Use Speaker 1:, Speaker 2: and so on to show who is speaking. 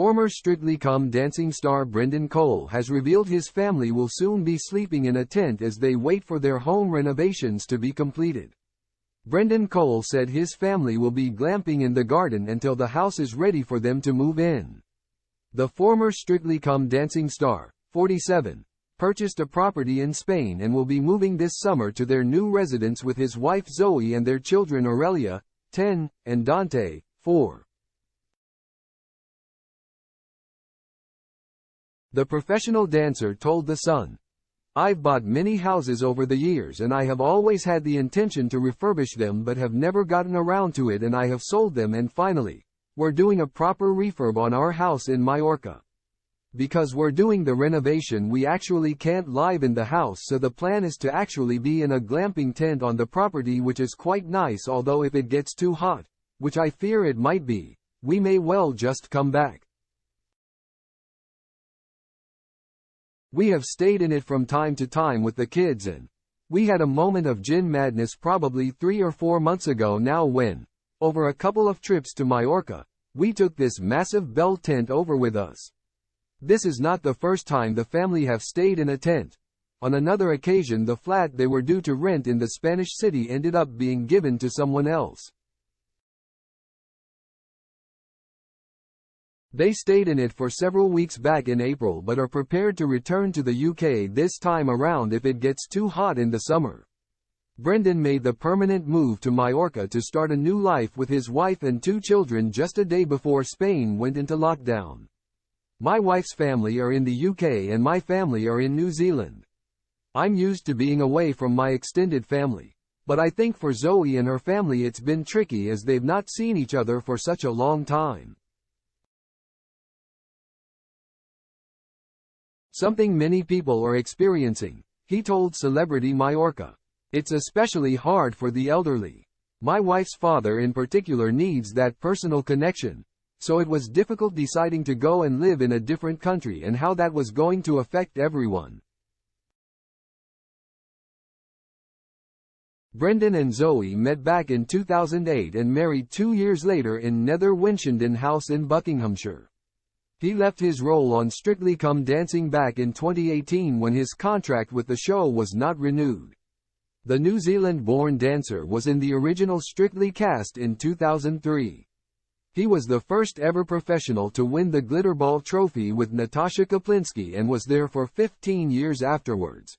Speaker 1: Former Strictly Come Dancing star Brendan Cole has revealed his family will soon be sleeping in a tent as they wait for their home renovations to be completed. Brendan Cole said his family will be glamping in the garden until the house is ready for them to move in. The former Strictly Come Dancing star, 47, purchased a property in Spain and will be moving this summer to their new residence with his wife Zoe and their children Aurelia, 10, and Dante, 4. The professional dancer told The Sun, "I've bought many houses over the years and I have always had the intention to refurbish them but have never gotten around to it, and I have sold them, and finally, we're doing a proper refurb on our house in Mallorca. Because we're doing the renovation, we actually can't live in the house, so the plan is to actually be in a glamping tent on the property, which is quite nice, although if it gets too hot, which I fear it might be, we may well just come back. We have stayed in it from time to time with the kids, and we had a moment of gin madness probably 3 or 4 months ago now when, over a couple of trips to Mallorca, we took this massive bell tent over with us. This is not the first time the family have stayed in a tent. On another occasion, the flat they were due to rent in the Spanish city ended up being given to someone else. They stayed in it for several weeks back in April but are prepared to return to the UK this time around if it gets too hot in the summer." Brendan made the permanent move to Mallorca to start a new life with his wife and 2 children just a day before Spain went into lockdown. "My wife's family are in the UK and my family are in New Zealand. I'm used to being away from my extended family, but I think for Zoe and her family it's been tricky as they've not seen each other for such a long time. Something many people are experiencing," he told Celebrity Mallorca. "It's especially hard for the elderly. My wife's father in particular needs that personal connection, so it was difficult deciding to go and live in a different country and how that was going to affect everyone." Brendan and Zoe met back in 2008 and married 2 years later in Nether Winchendon House in Buckinghamshire. He left his role on Strictly Come Dancing back in 2018 when his contract with the show was not renewed. The New Zealand-born dancer was in the original Strictly cast in 2003. He was the first ever professional to win the Glitterball trophy with Natasha Kaplinsky and was there for 15 years afterwards.